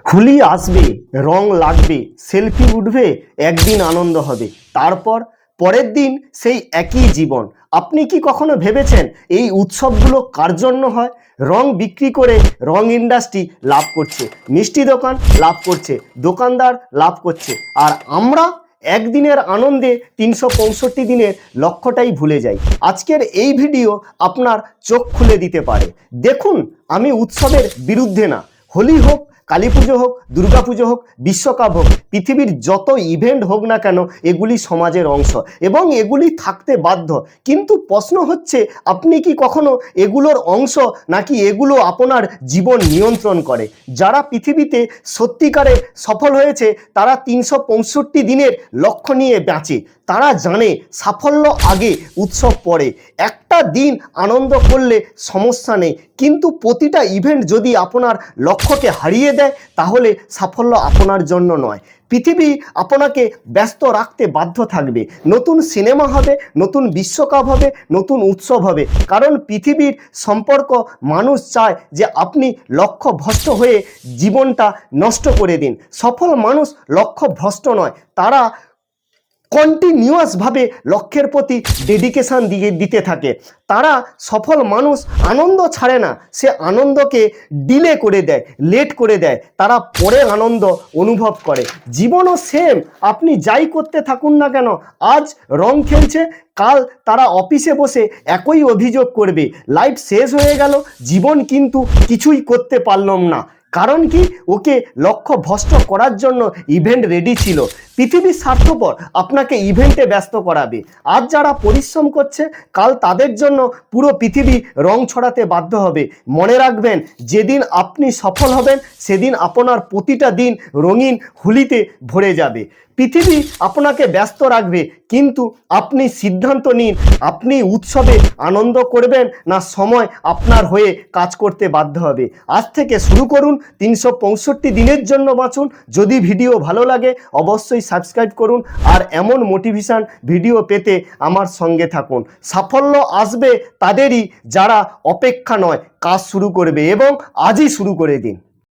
হোলি আসবে, রং লাগবে, সেলফি উঠবে, একদিন আনন্দ হবে, তারপর পরের দিন সেই একই জীবন। আপনি কি কখনো ভেবেছেন এই উৎসবগুলো কার জন্য হয়? রং বিক্রি করে রং ইন্ডাস্ট্রি লাভ করছে, মিষ্টি দোকান লাভ করছে, দোকানদার লাভ করছে, আর আমরা একদিনের আনন্দে 365 দিনের লক্ষ্যটাই ভুলে যাই। আজকের এই ভিডিও আপনার চোখ খুলে দিতে পারে। দেখুন, আমি উৎসবের বিরুদ্ধে না। হোলি হোক, কালী পুজো হোক, দুর্গা পুজো হোক, বিশ্বকাপ হোক, পৃথিবীর যত ইভেন্ট হোক না কেন, এগুলি সমাজের অংশ এবং এগুলি থাকতে বাধ্য। কিন্তু প্রশ্ন হচ্ছে, আপনি কি কখনো এগুলোর অংশ, নাকি এগুলো আপনার জীবন নিয়ন্ত্রণ করে? যারা পৃথিবীতে সত্যিকারে সফল হয়েছে তারা 365 দিনের লক্ষ্য নিয়ে বাঁচে। তারা জানে সাফল্য আগে, উৎসব পরে। একটা দিন আনন্দ করলে সমস্যা নেই, কিন্তু প্রতিটা ইভেন্ট যদি আপনার লক্ষ্যকে হারিয়ে দেয়, তাহলে সাফল্য আপনার জন্য নয়। পৃথিবী আপনাকে ব্যস্ত রাখতে বাধ্য থাকবে। নতুন সিনেমা হবে, নতুন বিশ্বকাপ হবে, নতুন উৎসব হবে, কারণ পৃথিবীর সম্পর্ক মানুষ চায় যে আপনি লক্ষ্যভ্রষ্ট হয়ে জীবনটা নষ্ট করে দিন। সফল মানুষ লক্ষ্যভ্রষ্ট নয়, তারা কন্টিনিউয়াসভাবে লক্ষ্যের প্রতি ডেডিকেশান দিতে থাকে। তারা সফল মানুষ আনন্দ ছাড়ে না, সে আনন্দকে ডিলে করে দেয়, লেট করে দেয়, তারা পরে আনন্দ অনুভব করে। জীবনও সেম, আপনি যাই করতে থাকুন না কেন, আজ রং খেলছে, কাল তারা অফিসে বসে একই অভিযোগ করবে, লাইফ শেষ হয়ে গেল, জীবন কিন্তু কিছুই করতে পারলাম না। কারণ কি? ওকে লক্ষ্যভ্রষ্ট করার জন্য ইভেন্ট রেডি ছিল। পৃথিবীর স্বার্থপর আপনাকে ইভেন্টে ব্যস্ত করাবে। আজ যারা পরিশ্রম করছে, কাল তাদের জন্য পুরো পৃথিবী রং ছড়াতে বাধ্য হবে। মনে রাখবেন, যেদিন আপনি সফল হবেন, সেদিন আপনার প্রতিটা দিন রঙিন হোলিতে ভরে যাবে। পৃথিবী আপনাকে ব্যস্ত রাখবে, কিন্তু আপনি সিদ্ধান্ত নিন, আপনি উৎসবে আনন্দ করবেন, না সময় আপনার হয়ে কাজ করতে বাধ্য হবে। আজ থেকে শুরু করুন, 365 দিনের জন্য বাঁচুন। যদি ভিডিও ভালো লাগে অবশ্যই সাবস্ক্রাইব করুন, আর এমন মোটিভেশন ভিডিও পেতে আমার সঙ্গে থাকুন। সাফল্য আসবে তাদেরই যারা অপেক্ষা নয়, কাজ শুরু করবে, এবং আজই শুরু করে দিন।